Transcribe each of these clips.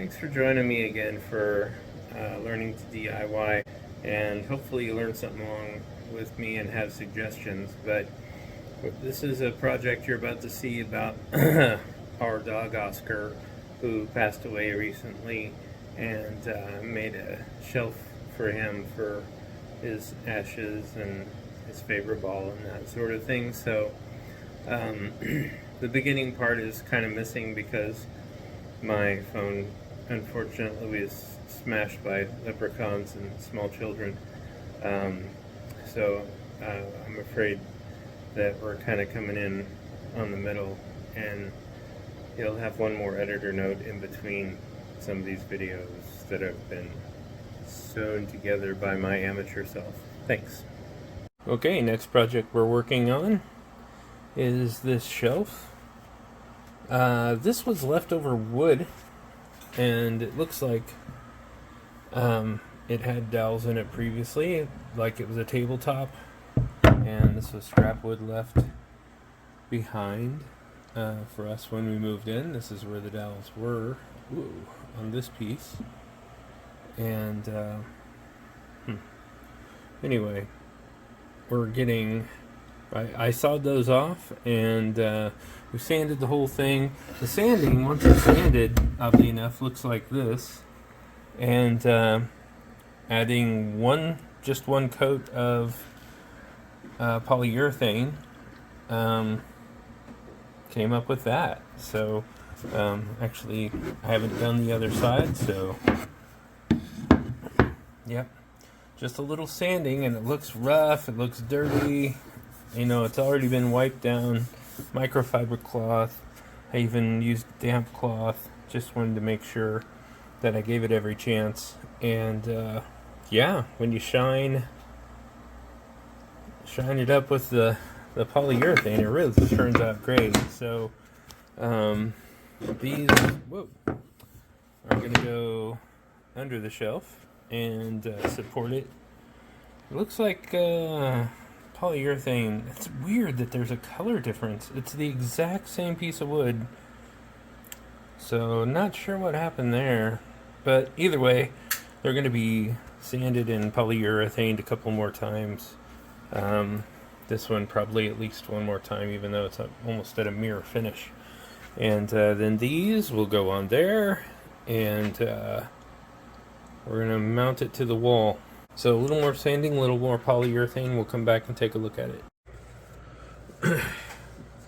Thanks for joining me again for learning to DIY, and hopefully you learn something along with me and have suggestions. But this is a project you're about to see about our dog Oscar, who passed away recently, and made a shelf for him for his ashes and his favorite ball and that sort of thing. So the beginning part is kind of missing because my phone unfortunately was smashed by leprechauns and small children. So I'm afraid that we're kind of coming in on the middle, and you'll have one more editor note in between some of these videos that have been sewn together by my amateur self. Thanks. Okay, next project we're working on is this shelf. This was leftover wood, and it looks like it had dowels in it previously, like it was a tabletop, and this was scrap wood left behind for us when we moved in. This is where the dowels were. Ooh, on this piece. And anyway, we're getting... I sawed those off, and we sanded the whole thing. The sanding, once it's sanded, oddly enough, looks like this. And adding just one coat of polyurethane came up with that. So actually, I haven't done the other side, so yep, just a little sanding, and it looks rough, it looks dirty. You know, it's already been wiped down. Microfiber cloth. I even used damp cloth. Just wanted to make sure that I gave it every chance. And yeah, when you shine it up with the polyurethane, it really turns out great. So these are going to go under the shelf and support it. It looks like polyurethane. It's weird that there's a color difference. It's the exact same piece of wood, so not sure what happened there, but either way, they're going to be sanded and polyurethaned a couple more times. This one probably at least one more time, even though it's almost at a mirror finish. And then these will go on there, and we're going to mount it to the wall. So a little more sanding, a little more polyurethane. We'll come back and take a look at it.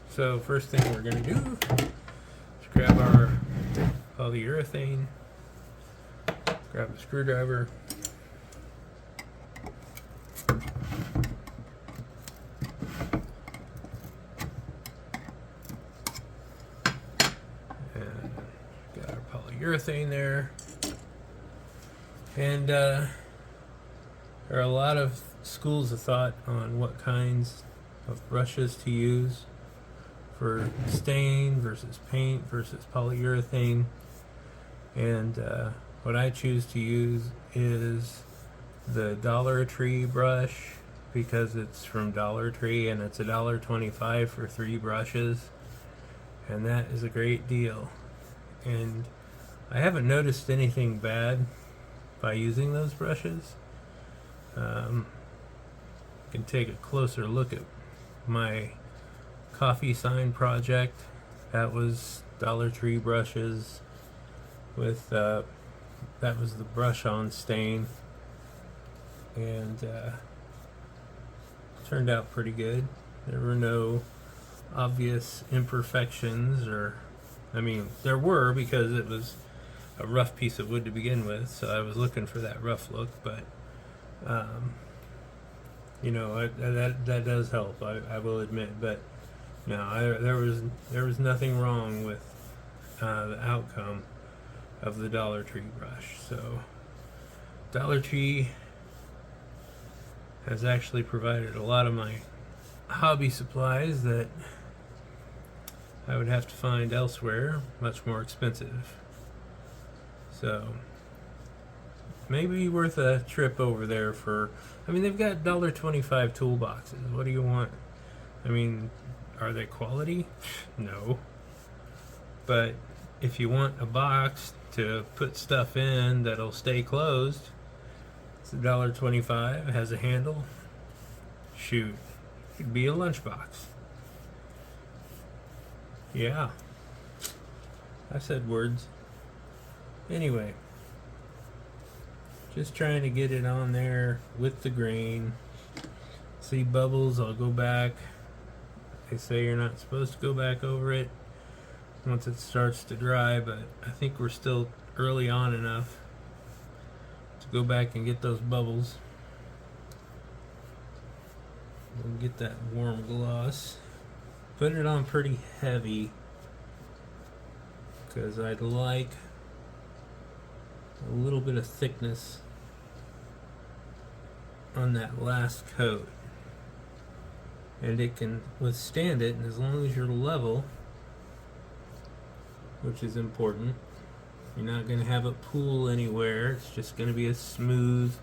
So first thing we're going to do is grab our polyurethane, grab a screwdriver, and got our polyurethane there. And there are a lot of schools of thought on what kinds of brushes to use for stain versus paint versus polyurethane. And what I choose to use is the Dollar Tree brush, because it's from Dollar Tree and it's $1.25 for 3 brushes. And that is a great deal. And I haven't noticed anything bad by using those brushes. You can take a closer look at my coffee sign project. That was Dollar Tree brushes with that was the brush on stain, and turned out pretty good. There were no obvious imperfections, or I mean there were, because it was a rough piece of wood to begin with, so I was looking for that rough look, but you know, that does help, I will admit. But no, there was nothing wrong with the outcome of the Dollar Tree brush. So Dollar Tree has actually provided a lot of my hobby supplies that I would have to find elsewhere, much more expensive. So maybe worth a trip over there for, I mean, they've got $1.25 toolboxes. What do you want? I mean, are they quality? No. But if you want a box to put stuff in that'll stay closed. It's $1.25. It has a handle. Shoot, it'd be a lunchbox. Yeah, I said words. Anyway, just trying to get it on there with the grain. See bubbles, I'll go back. They say you're not supposed to go back over it once it starts to dry, but I think we're still early on enough to go back and get those bubbles. We'll get that warm gloss. Put it on pretty heavy because I'd like a little bit of thickness on that last coat, and it can withstand it, and as long as you're level, which is important, you're not going to have it pool anywhere. It's just going to be a smooth,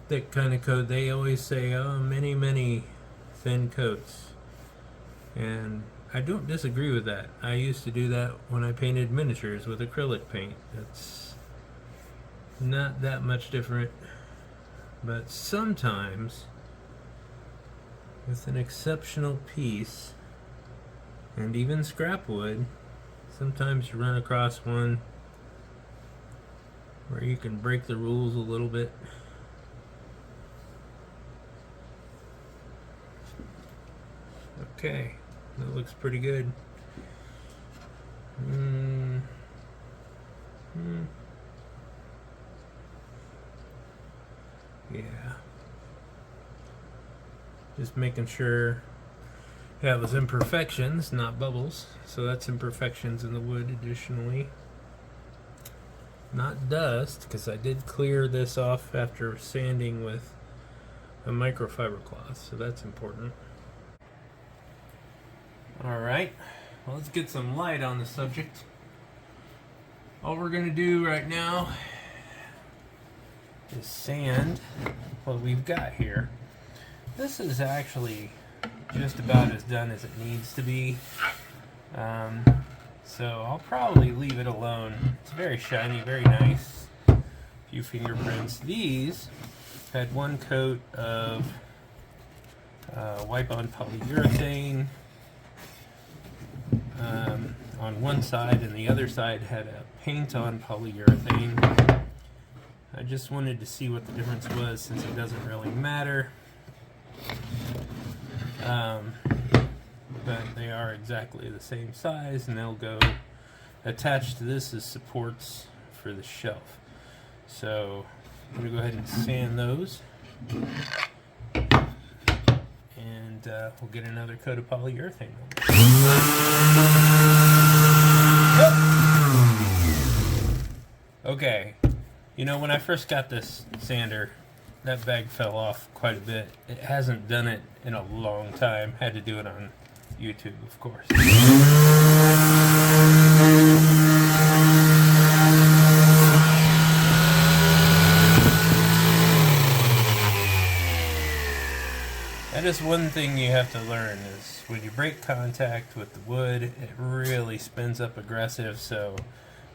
thick kind of coat. They always say, oh, many thin coats, and I don't disagree with that. I used to do that when I painted miniatures with acrylic paint. It's not that much different, but sometimes with an exceptional piece and even scrap wood, sometimes you run across one where you can break the rules a little bit. Okay, that looks pretty good. Yeah. Just making sure you have those imperfections, not bubbles. So that's imperfections in the wood additionally. Not dust, because I did clear this off after sanding with a microfiber cloth, so that's important. Alright, well, let's get some light on the subject. All we're going to do right now is sand what we've got here. This is actually just about as done as it needs to be. So I'll probably leave it alone. It's very shiny, very nice. A few fingerprints. These had one coat of wipe-on polyurethane on one side, and the other side had a paint-on polyurethane. I just wanted to see what the difference was, since it doesn't really matter. But they are exactly the same size, and they'll go attached to this as supports for the shelf. So I'm going to go ahead and sand those, and we'll get another coat of polyurethane on it. Okay, you know, when I first got this sander, that bag fell off quite a bit. It hasn't done it in a long time. Had to do it on YouTube, of course. That is one thing you have to learn, is when you break contact with the wood, it really spins up aggressive, so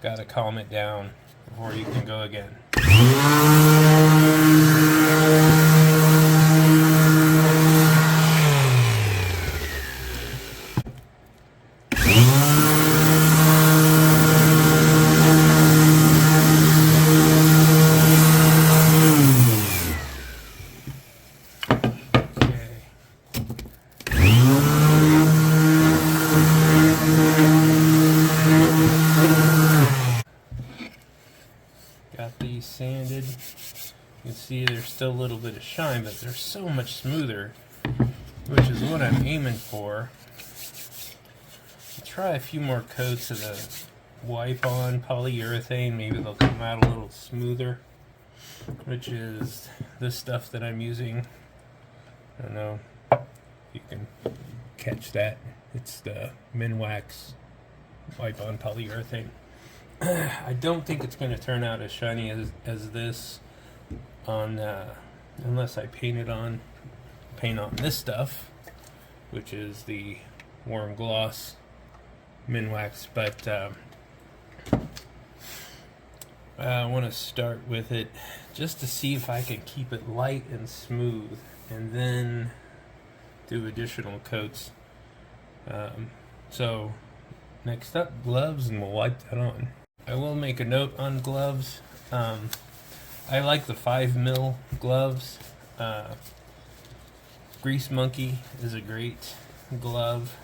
gotta calm it down before you can go again. Got these sanded. You can see there's still a little bit of shine, but they're so much smoother, which is what I'm aiming for. I'll try a few more coats of the wipe-on polyurethane. Maybe they'll come out a little smoother, which is this stuff that I'm using. I don't know if you can catch that. It's the Minwax wipe-on polyurethane. I don't think it's going to turn out as shiny as this on unless I paint on this stuff, which is the warm gloss Minwax. But I want to start with it just to see if I can keep it light and smooth, and then do additional coats. So next up, gloves, and we'll wipe that on. I will make a note on gloves. I like the 5mm gloves. Grease Monkey is a great glove,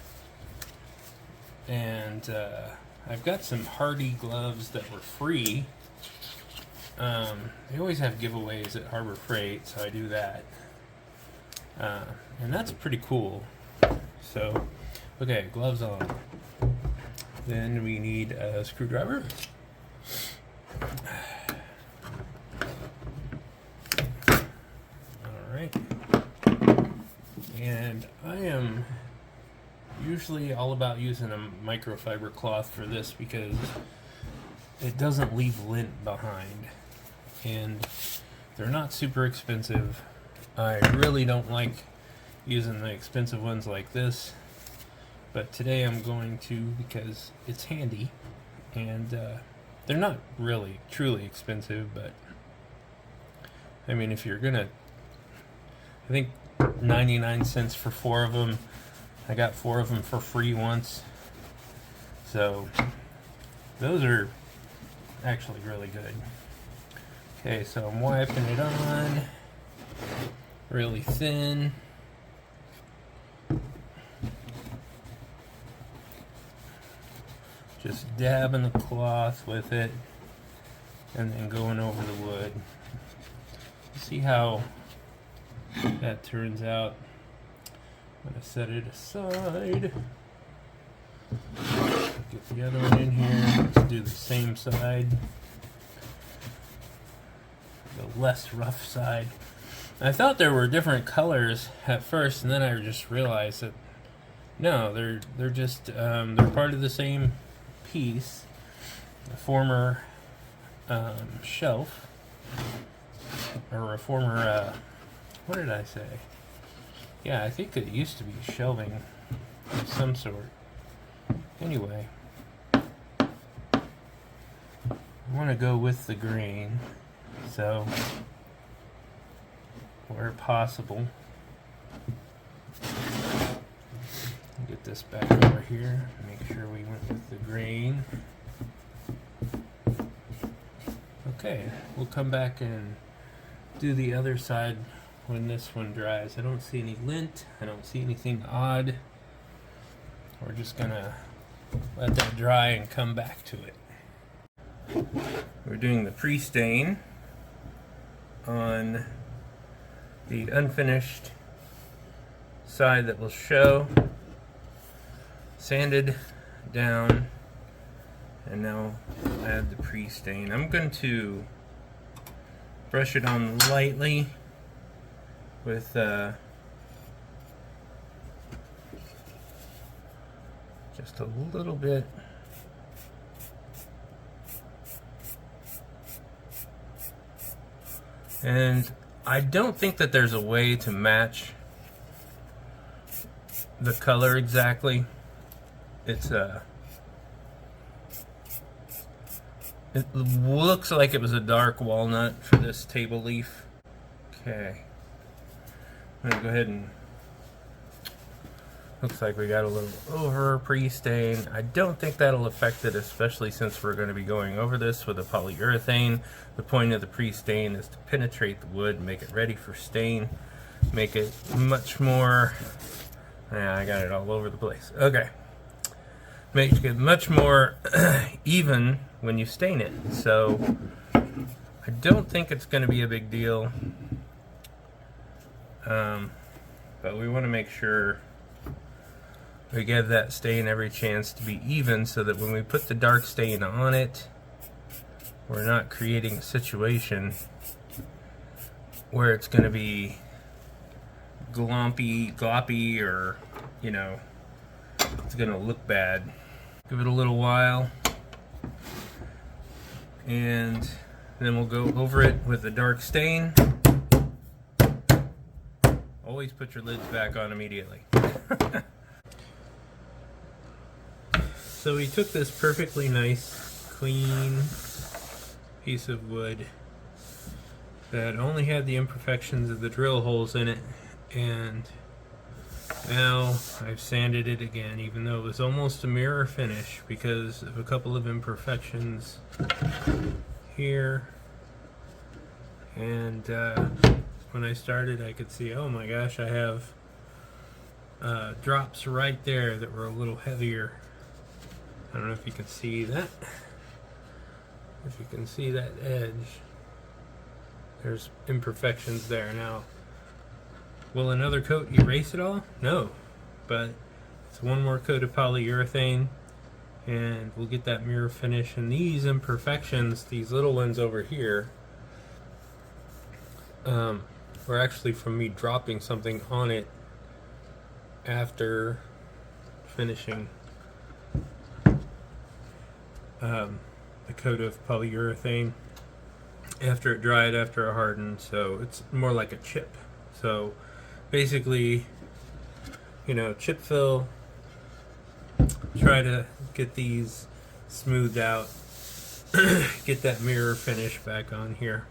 and I've got some Hardy gloves that were free. They always have giveaways at Harbor Freight, so I do that. And that's pretty cool. So, okay, gloves on. Then we need a screwdriver. Alright. And I am usually all about using a microfiber cloth for this because it doesn't leave lint behind. And they're not super expensive. I really don't like using the expensive ones like this, but today I'm going to because it's handy, and they're not really truly expensive, but I mean, if you're gonna, I think 99 cents for 4 of them. I got 4 of them for free once, so those are actually really good. Okay, so I'm wiping it on really thin. Just dabbing the cloth with it and then going over the wood. See how that turns out. I'm going to set it aside. Get the other one in here. Let's do the same side. The less rough side. I thought there were different colors at first, and then I just realized that no, they're just they're part of the same piece. A former shelf, or a former what did I say? Yeah, I think it used to be shelving of some sort. Anyway, I want to go with the grain, so where possible, get this back over here. Make sure we went with the grain. Okay, we'll come back and do the other side when this one dries. I don't see any lint. I don't see anything odd. We're just gonna let that dry and come back to it. We're doing the pre-stain on the unfinished side that will show. Sanded down, and now we'll add the pre-stain. I'm going to brush it on lightly with just a little bit. And I don't think that there's a way to match the color exactly. It's it looks like it was a dark walnut for this table leaf. Okay, I'm gonna go ahead and, looks like we got a little over pre-stain. I don't think that'll affect it, especially since we're going to be going over this with a polyurethane. The point of the pre-stain is to penetrate the wood, make it ready for stain, make it much more, I got it all over the place. Okay. Makes it much more even when you stain it. So I don't think it's going to be a big deal. But we want to make sure we give that stain every chance to be even, so that when we put the dark stain on it, we're not creating a situation where it's going to be gloppy, or, you know, it's going to look bad. Give it a little while, and then we'll go over it with a dark stain. Always put your lids back on immediately. So we took this perfectly nice, clean piece of wood that only had the imperfections of the drill holes in it, and now I've sanded it again, even though it was almost a mirror finish because of a couple of imperfections here. And when I started, I could see, oh my gosh, I have drops right there that were a little heavier. I don't know if you can see that. If you can see that edge, there's imperfections there. Now, will another coat erase it all? No, but it's one more coat of polyurethane and we'll get that mirror finish. And these imperfections, these little ones over here, were actually from me dropping something on it after finishing the coat of polyurethane after it dried, after it hardened. So it's more like a chip. So basically, you know, chip fill, try to get these smoothed out, get that mirror finish back on here.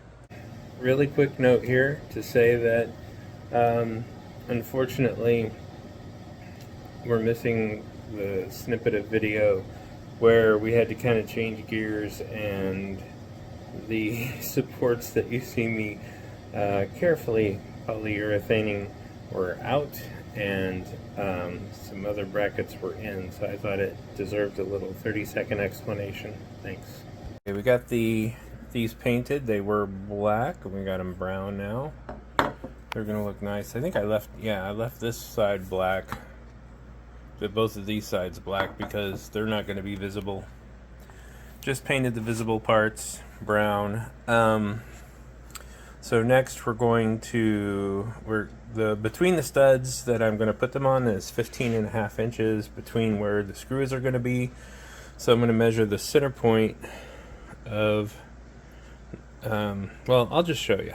Really quick note here to say that unfortunately we're missing the snippet of video where we had to kind of change gears, and the supports that you see me carefully polyurethaning were out, and some other brackets were in, so I thought it deserved a little 30-second explanation. Thanks. Okay, we got these painted. They were black, and we got them brown now. They're gonna look nice. I think I left this side black, but both of these sides black because they're not going to be visible. Just painted the visible parts brown. So next we're going to, between the studs that I'm going to put them on is 15.5 inches between where the screws are going to be. So I'm going to measure the center point of, well, I'll just show you.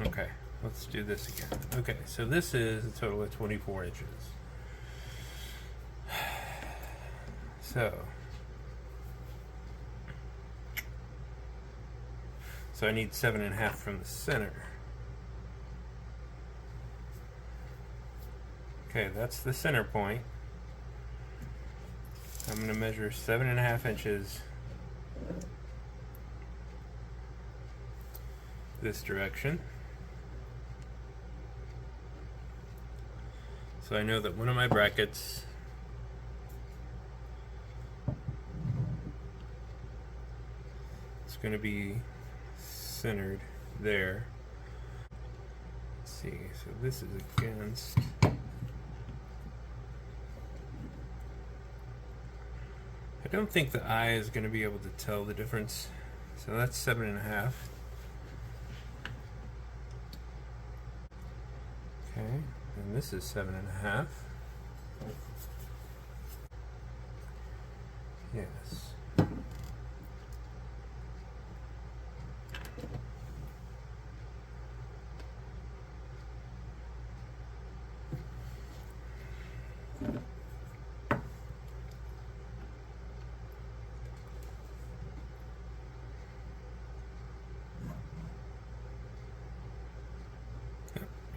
Okay, let's do this again. Okay, so this is a total of 24 inches. So I need 7.5 from the center. Okay, that's the center point. I'm going to measure 7.5 inches this direction. So I know that one of my brackets is going to be centered there. Let's see, so this is against, I don't think the eye is going to be able to tell the difference. So that's 7.5. Okay, and this is 7.5. Yes.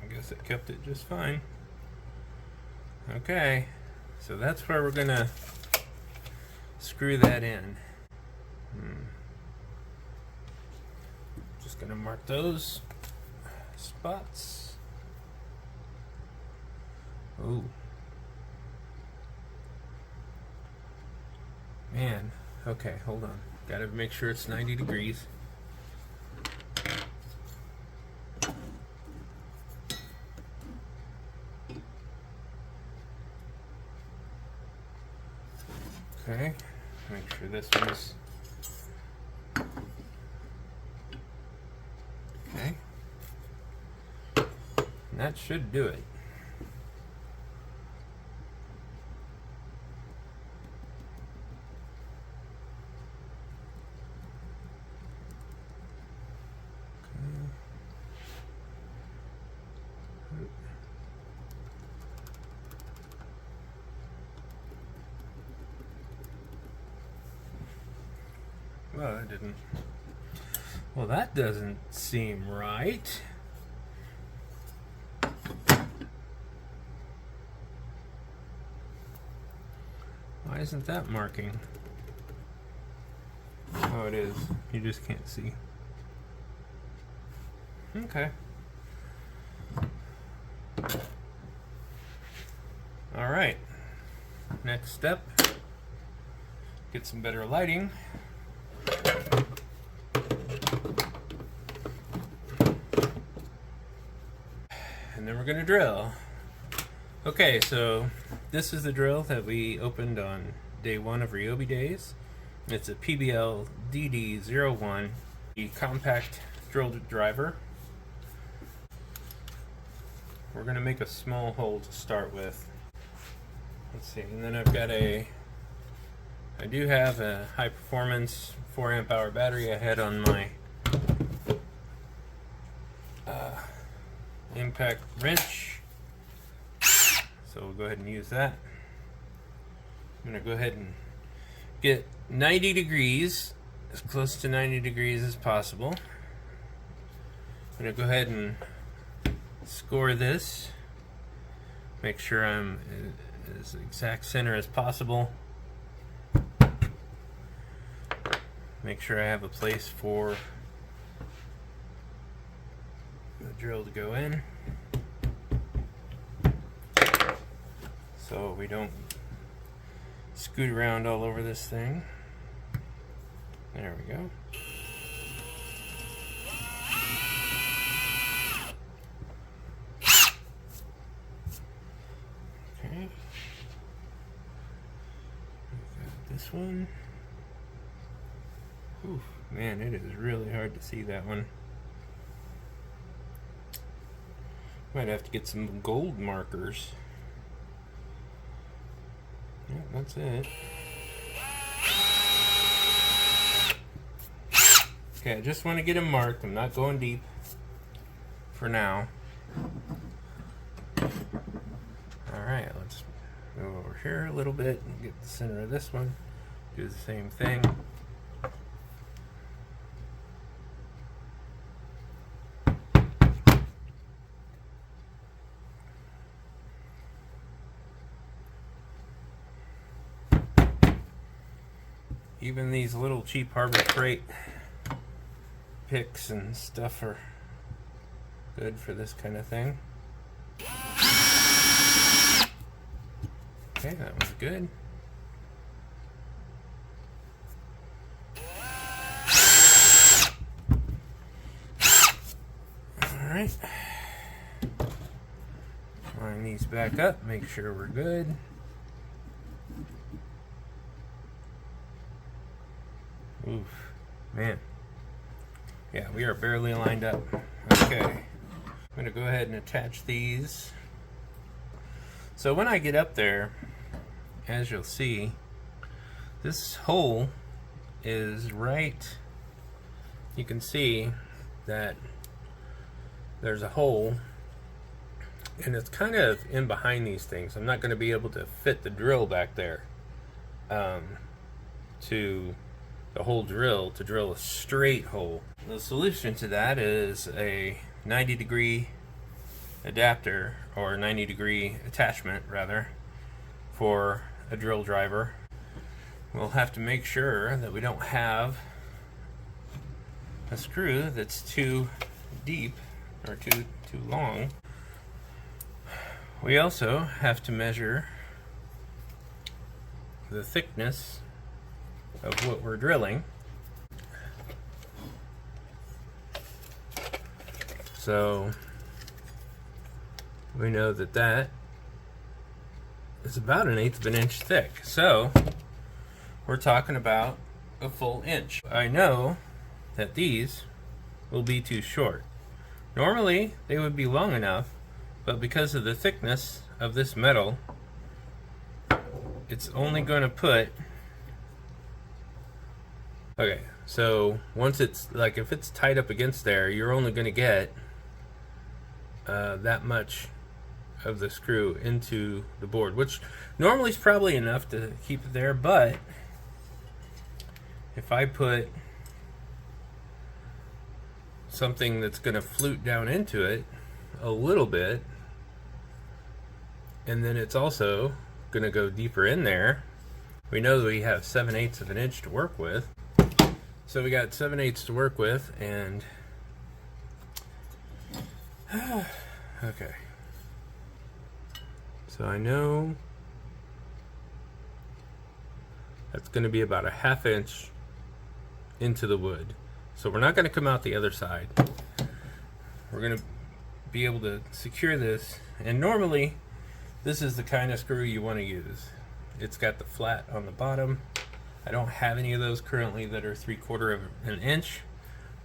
I guess it kept it just fine. Okay, so that's where we're gonna screw that in. Just gonna mark those spots. Oh, man. Okay, hold on. Gotta make sure it's 90 degrees. Okay, make sure this one's okay. And that should do it. Well, that didn't. Well, that doesn't seem right. Why isn't that marking? Oh, it is. You just can't see. Okay. All right. Next step, get some better lighting. And then we're going to drill. Okay, so this is the drill that we opened on day 1 of Ryobi Days. It's a PBL DD01, the compact drill driver. We're going to make a small hole to start with. Let's see, and then I've got I do have a high performance 4 amp hour battery ahead on my impact wrench. So we'll go ahead and use that. I'm going to go ahead and get 90 degrees, as close to 90 degrees as possible. I'm going to go ahead and score this. Make sure I'm as exact center as possible. Make sure I have a place for the drill to go in, so we don't scoot around all over this thing. There we go. Okay. This one. Oof, man, it is really hard to see that one. Might have to get some gold markers. Yeah, that's it. Okay, I just want to get them marked. I'm not going deep for now. Alright, let's move over here a little bit and get the center of this one. Do the same thing. Even these little cheap Harbor Freight picks and stuff are good for this kind of thing. Okay, that was good. Alright. Line these back up, make sure we're good. Oof, man. Yeah, we are barely lined up. Okay, I'm going to go ahead and attach these. So when I get up there, as you'll see, this hole is right. You can see that there's a hole, and it's kind of in behind these things. I'm not going to be able to fit the drill back there to the whole drill to drill a straight hole. The solution to that is a 90-degree adapter, or 90-degree attachment rather, for a drill driver. We'll have to make sure that we don't have a screw that's too deep or too long. We also have to measure the thickness of what we're drilling. So we know that that is about 1/8 of an inch thick. So we're talking about a full inch. I know that these will be too short. Normally they would be long enough, but because of the thickness of this metal, it's only going to put, okay, so once it's like, if it's tied up against there, you're only going to get that much of the screw into the board, which normally is probably enough to keep it there. But if I put something that's going to flute down into it a little bit, and then it's also going to go deeper in there. We know that we have 7/8 of an inch to work with, so we got 7/8 to work with, and okay, so I know that's going to be about a 1/2 inch into the wood. So we're not going to come out the other side. We're going to be able to secure this, and normally this is the kind of screw you want to use. It's got the flat on the bottom. I don't have any of those currently that are 3/4 of an inch,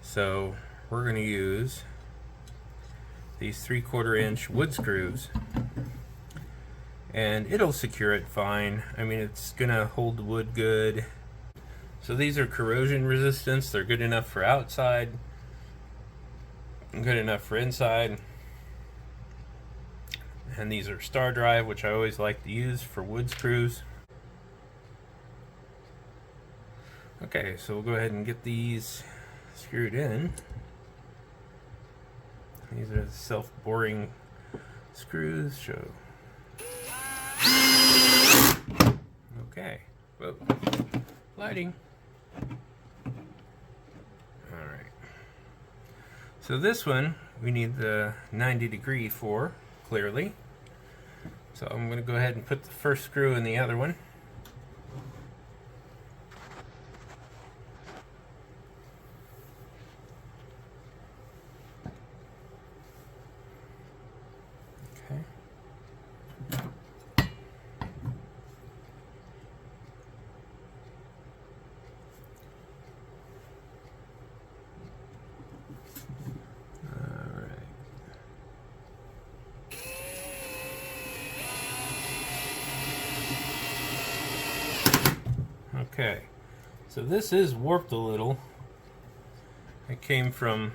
so we're going to use these 3/4 inch wood screws, and it'll secure it fine. I mean, it's going to hold the wood good. So these are corrosion resistance. They're good enough for outside, good enough for inside. And these are Star Drive, which I always like to use for wood screws. Okay, so we'll go ahead and get these screwed in. These are the self-boring screws. Show. Okay. Whoa. Lighting. Alright. So this one, we need the 90° for, clearly. So I'm going to go ahead and put the first screw in the other one. Okay. Okay, so this is warped a little. It came from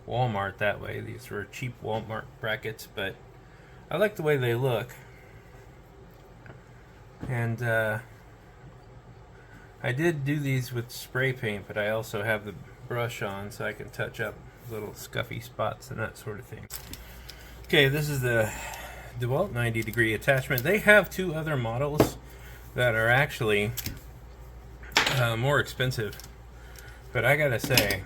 Walmart that way. These were cheap Walmart brackets, but I like the way they look. And I did do these with spray paint, but I also have the brush on so I can touch up little scuffy spots and that sort of thing. Okay, this is the DeWalt 90° attachment. They have 2 other models that are actually more expensive, but I gotta say,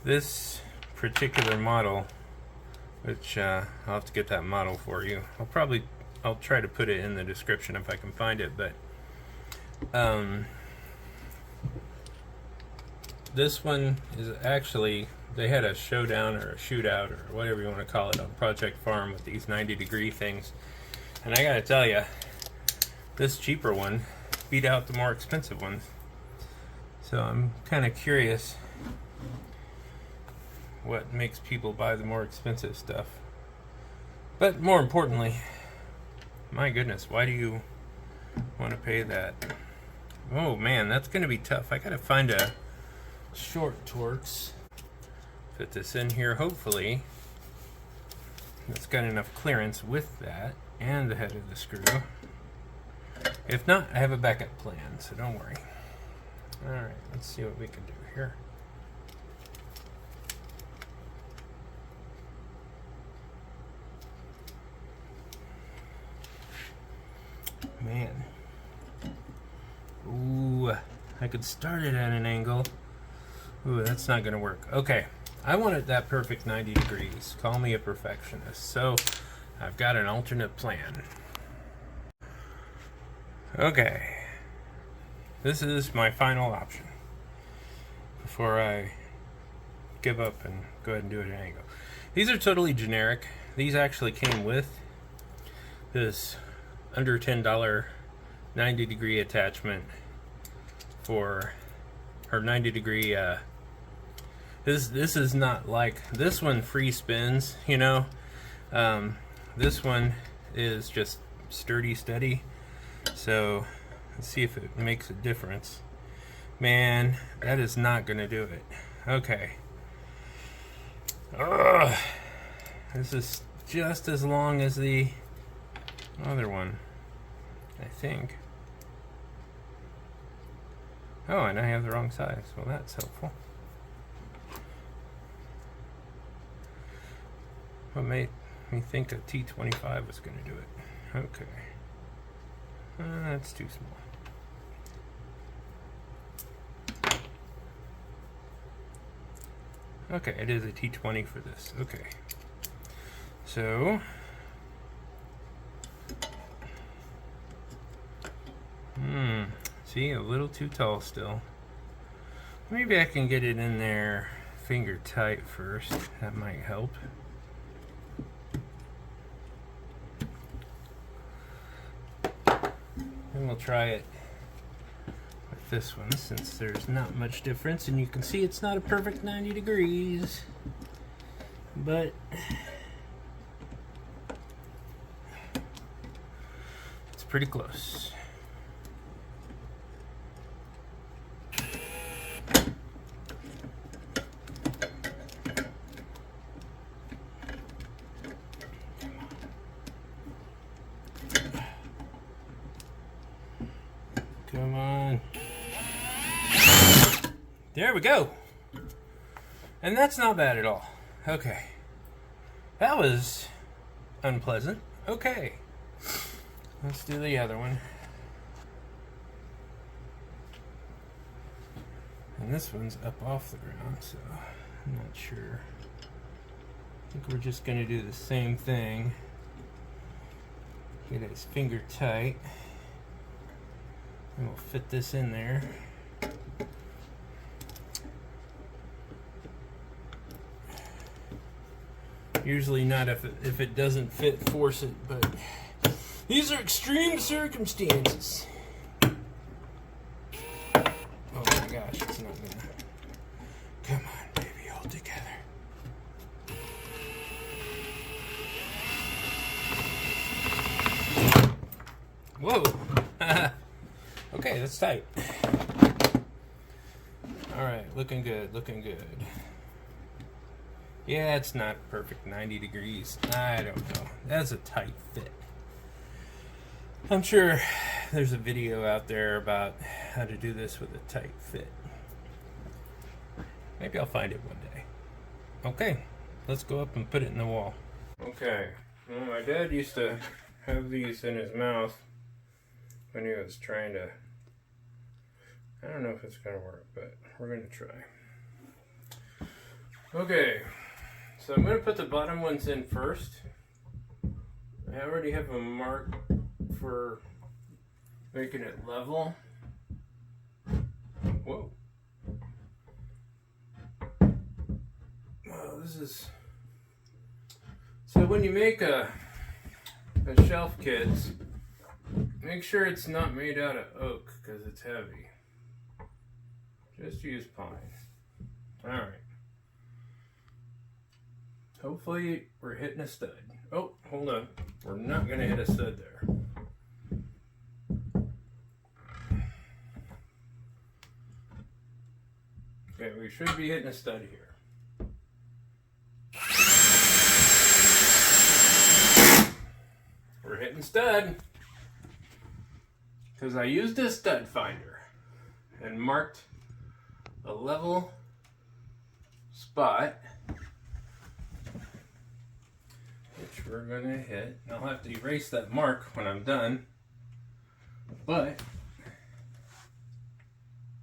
this particular model, which I'll have to get that model for you. I'll try to put it in the description if I can find it, but this one is actually, they had a showdown or a shootout or whatever you want to call it on Project Farm with these 90° things, and I gotta tell you, this cheaper one beat out the more expensive ones. So I'm kind of curious what makes people buy the more expensive stuff. But more importantly, my goodness, why do you want to pay that? Oh man, that's going to be tough. I got to find a short Torx. Fit this in here, hopefully. It's got enough clearance with that and the head of the screw. If not, I have a backup plan, so don't worry. Alright, let's see what we can do here. Man. Ooh, I could start it at an angle. Ooh, that's not going to work. Okay, I want it that perfect 90°. Call me a perfectionist. So, I've got an alternate plan. Okay, this is my final option before I give up and go ahead and do it at an angle. These are totally generic. These actually came with this under $10 90° attachment for, or 90°. This is not like this one free spins, you know. This one is just sturdy, steady. So let's see if it makes a difference. Man, that is not going to do it. Okay. Ugh. This is just as long as the other one, I think. Oh, and I have the wrong size. Well, that's helpful. what made me think a T25 was going to do it. Okay. That's too small. Okay, it is a T20 for this. Okay. So, see, a little too tall still. Maybe I can get it in there finger tight first. That might help. And we'll try it with this one since there's not much difference, and you can see it's not a perfect 90 degrees, but it's pretty close. Come on. There we go. And that's not bad at all. Okay. That was unpleasant. Okay. Let's do the other one. And this one's up off the ground, so I'm not sure. I think we're just going to do the same thing. Get his finger tight. And we'll fit this in there. Usually not if it doesn't fit, force it, but these are extreme circumstances. Oh my gosh, it's not gonna. Come on, baby, hold together. Whoa. Okay, that's tight. Alright, looking good, looking good. Yeah, it's not perfect 90 degrees. I don't know. That's a tight fit. I'm sure there's a video out there about how to do this with a tight fit. Maybe I'll find it one day. Okay, let's go up and put it in the wall. Okay, well, my dad used to have these in his mouth when he was trying to. I don't know if it's going to work, but we're going to try. Okay, so I'm going to put the bottom ones in first. I already have a mark for making it level. Whoa. Oh, this is... So when you make a shelf, kids, make sure it's not made out of oak because it's heavy. Just use pine. Alright. Hopefully we're hitting a stud. Oh, hold on. We're not going to hit a stud there. Okay, we should be hitting a stud here. We're hitting stud. Because I used a stud finder and marked a level spot, which we're going to hit. I'll have to erase that mark when I'm done, but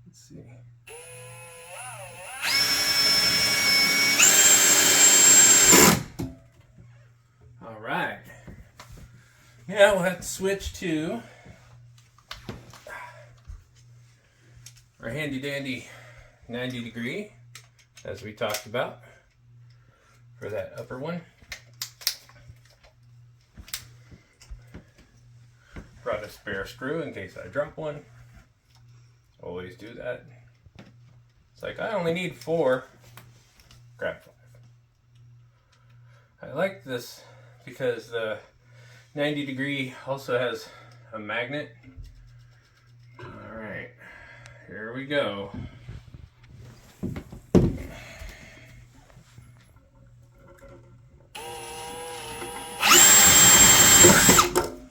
let's see. All right. Now we'll have to switch to our handy dandy 90 degree, as we talked about, for that upper one. Brought a spare screw in case I drop one. Always do that. It's like, I only need 4. Grab 5. I like this because the 90 degree also has a magnet. Alright, here we go.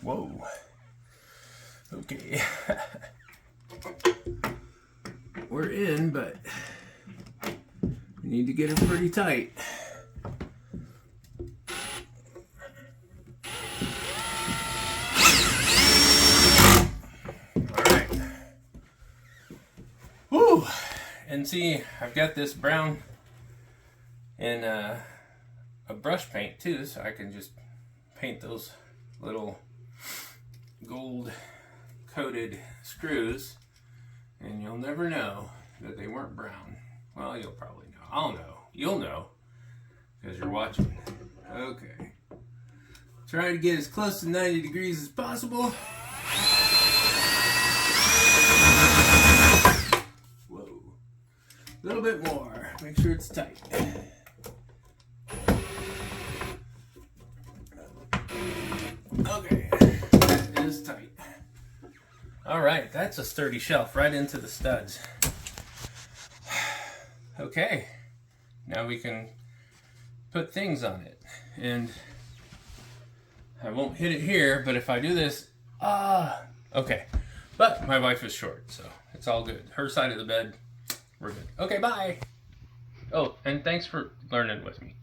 Whoa. Okay. We're in, but we need to get it pretty tight. And see, I've got this brown and a brush paint too, so I can just paint those little gold coated screws, and you'll never know that they weren't brown. Well, you'll probably know. I'll know. You'll know because you're watching. Okay. Try to get as close to 90 degrees as possible. Whoa. A little bit more. Make sure it's tight. Okay. That is tight. Alright, that's a sturdy shelf right into the studs. Okay. Now we can put things on it. And I won't hit it here, but if I do this, okay. But my wife is short, so it's all good. Her side of the bed, we're good. Okay, bye. Oh, and thanks for learning with me.